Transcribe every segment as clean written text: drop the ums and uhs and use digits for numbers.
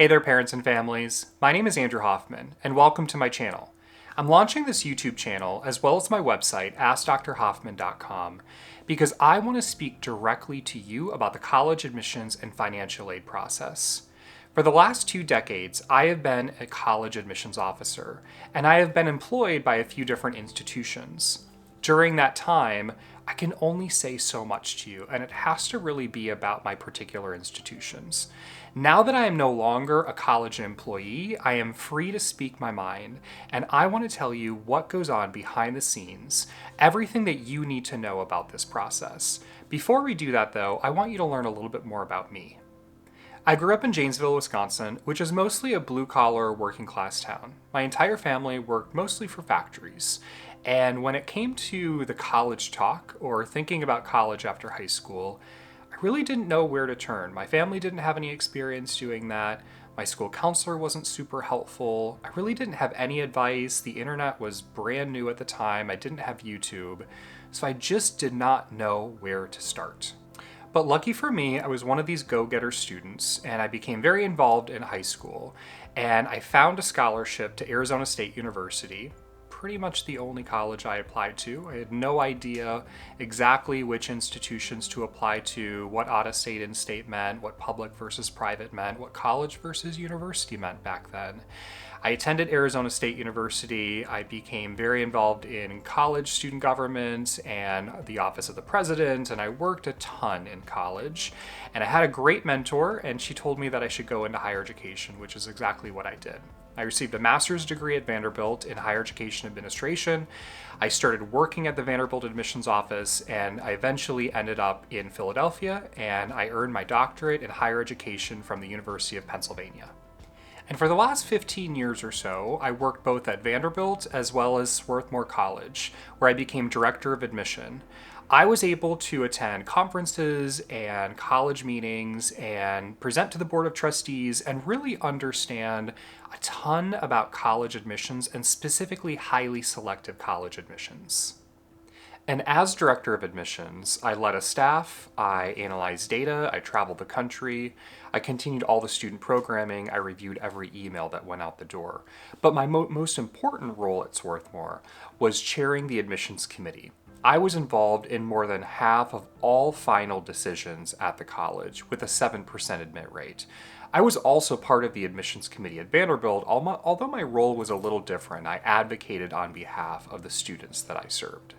Hey there, parents and families. My name is Andrew Hoffman, and welcome to my channel. I'm launching this YouTube channel as well as my website, AskDrHoffman.com, because I want to speak directly to you about the college admissions and financial aid process. For the last 2 decades, I have been a college admissions officer, and I have been employed by a few different institutions. During that time, I can only say so much to you, and it has to really be about my particular institutions. Now that I am no longer a college employee, I am free to speak my mind, and I want to tell you what goes on behind the scenes, everything that you need to know about this process. Before we do that, though, I want you to learn a little bit more about me. I grew up in Janesville, Wisconsin, which is mostly a blue-collar, working-class town. My entire family worked mostly for factories. And when it came to the college talk, or thinking about college after high school, I really didn't know where to turn. My family didn't have any experience doing that. My school counselor wasn't super helpful. I really didn't have any advice. The internet was brand new at the time. I didn't have YouTube. So I just did not know where to start. But lucky for me, I was one of these go-getter students, and I became very involved in high school. And I found a scholarship to Arizona State University, pretty much the only college I applied to. I had no idea exactly which institutions to apply to, what out-of-state in-state meant, what public versus private meant, what college versus university meant back then. I attended Arizona State University. I became very involved in college student government and the office of the president, and I worked a ton in college. And I had a great mentor, and she told me that I should go into higher education, which is exactly what I did. I received a master's degree at Vanderbilt in higher education administration. I started working at the Vanderbilt admissions office, and I eventually ended up in Philadelphia, and I earned my doctorate in higher education from the University of Pennsylvania. And for the last 15 years or so, I worked both at Vanderbilt as well as Swarthmore College, where I became director of admission. I was able to attend conferences and college meetings and present to the board of trustees and really understand a ton about college admissions and specifically highly selective college admissions. And as director of admissions, I led a staff, I analyzed data, I traveled the country, I continued all the student programming, I reviewed every email that went out the door. But my most important role at Swarthmore was chairing the admissions committee. I was involved in more than half of all final decisions at the college with a 7% admit rate. I was also part of the admissions committee at Vanderbilt, although my role was a little different. I advocated on behalf of the students that I served.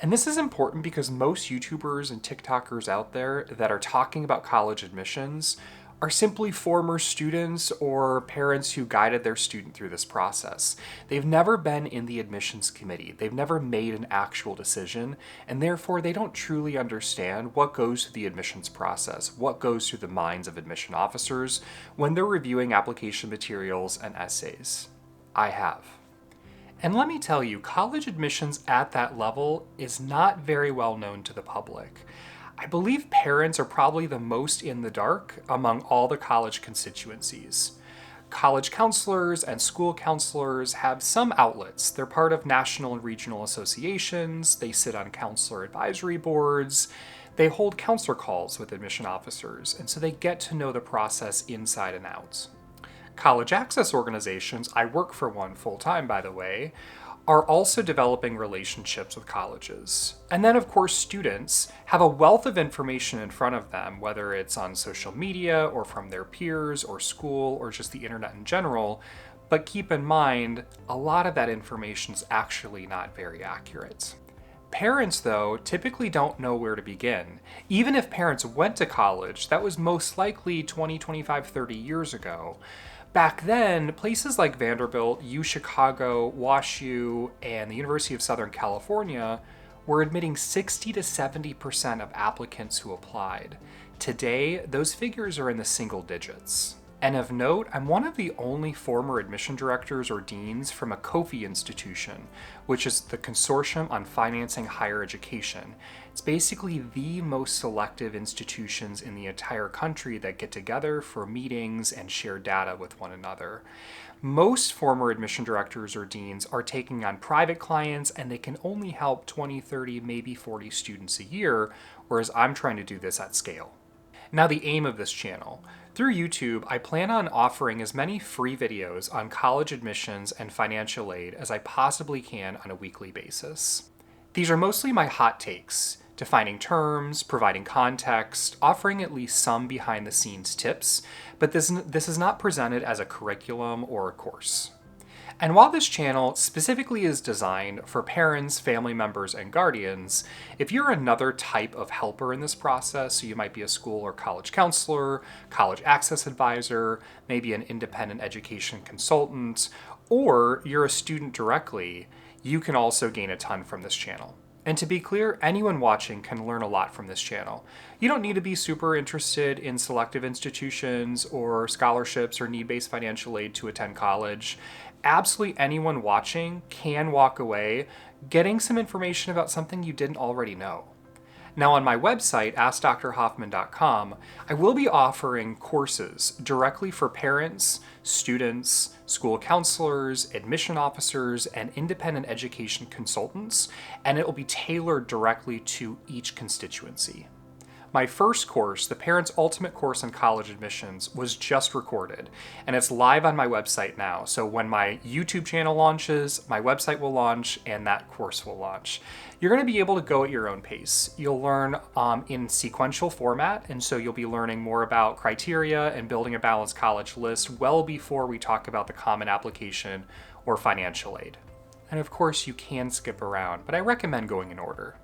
And this is important because most YouTubers and TikTokers out there that are talking about college admissions are simply former students or parents who guided their student through this process. They've never been in the admissions committee. They've never made an actual decision, and therefore they don't truly understand what goes through the admissions process, what goes through the minds of admission officers when they're reviewing application materials and essays. I have. And let me tell you, college admissions at that level is not very well known to the public. I believe parents are probably the most in the dark among all the college constituencies. College counselors and school counselors have some outlets. They're part of national and regional associations, they sit on counselor advisory boards, they hold counselor calls with admission officers, and so they get to know the process inside and out. College access organizations, I work for one full-time by the way, are also developing relationships with colleges. And then of course students have a wealth of information in front of them, whether it's on social media or from their peers or school or just the internet in general, but keep in mind, a lot of that information is actually not very accurate. Parents, though, typically don't know where to begin. Even if parents went to college, that was most likely 20, 25, 30 years ago. Back then, places like Vanderbilt, UChicago, WashU, and the University of Southern California were admitting 60 to 70% of applicants who applied. Today, those figures are in the single digits. And of note, I'm one of the only former admission directors or deans from a COFI institution, which is the Consortium on Financing Higher Education. It's basically the most selective institutions in the entire country that get together for meetings and share data with one another. Most former admission directors or deans are taking on private clients and they can only help 20, 30, maybe 40 students a year, whereas I'm trying to do this at scale. Now, the aim of this channel. Through YouTube, I plan on offering as many free videos on college admissions and financial aid as I possibly can on a weekly basis. These are mostly my hot takes, defining terms, providing context, offering at least some behind-the-scenes tips, but this is not presented as a curriculum or a course. And while this channel specifically is designed for parents, family members, and guardians, if you're another type of helper in this process, so you might be a school or college counselor, college access advisor, maybe an independent education consultant, or you're a student directly, you can also gain a ton from this channel. And to be clear, anyone watching can learn a lot from this channel. You don't need to be super interested in selective institutions or scholarships or need-based financial aid to attend college. Absolutely anyone watching can walk away getting some information about something you didn't already know. Now, on my website, AskDrHoffman.com, I will be offering courses directly for parents, students, school counselors, admission officers, and independent education consultants, and it will be tailored directly to each constituency. My first course, the Parents' Ultimate Course on College Admissions, was just recorded, and it's live on my website now. So when my YouTube channel launches, my website will launch, and that course will launch. You're going to be able to go at your own pace. You'll learn in sequential format, and so you'll be learning more about criteria and building a balanced college list well before we talk about the common application or financial aid. And of course, you can skip around, but I recommend going in order.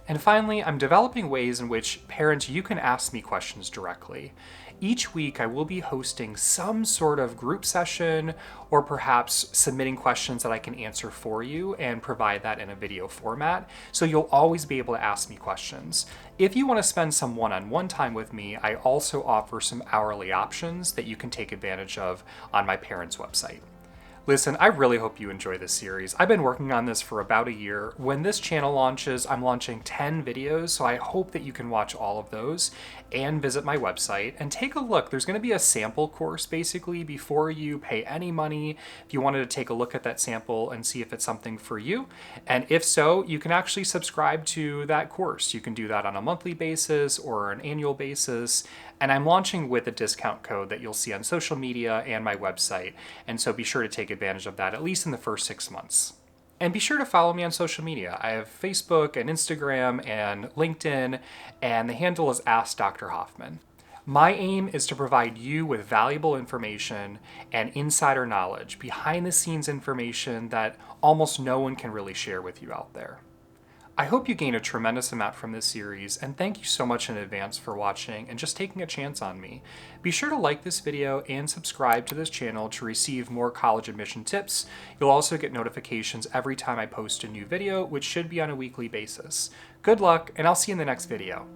And finally, I'm developing ways in which parents, you can ask me questions directly. Each week, I will be hosting some sort of group session or perhaps submitting questions that I can answer for you and provide that in a video format. So you'll always be able to ask me questions. If you want to spend some one-on-one time with me, I also offer some hourly options that you can take advantage of on my parents' website. Listen, I really hope you enjoy this series. I've been working on this for about a year. When this channel launches, I'm launching 10 videos, so I hope that you can watch all of those and visit my website and take a look. There's going to be a sample course basically before you pay any money if you wanted to take a look at that sample and see if it's something for you. And if so, you can actually subscribe to that course. You can do that on a monthly basis or an annual basis. And I'm launching with a discount code that you'll see on social media and my website. And so be sure to take advantage of that, at least in the first 6 months. And be sure to follow me on social media. I have Facebook and Instagram and LinkedIn, and the handle is Ask Dr. Hoffman. My aim is to provide you with valuable information and insider knowledge, behind the scenes information that almost no one can really share with you out there. I hope you gain a tremendous amount from this series, and thank you so much in advance for watching and just taking a chance on me. Be sure to like this video and subscribe to this channel to receive more college admission tips. You'll also get notifications every time I post a new video, which should be on a weekly basis. Good luck, and I'll see you in the next video.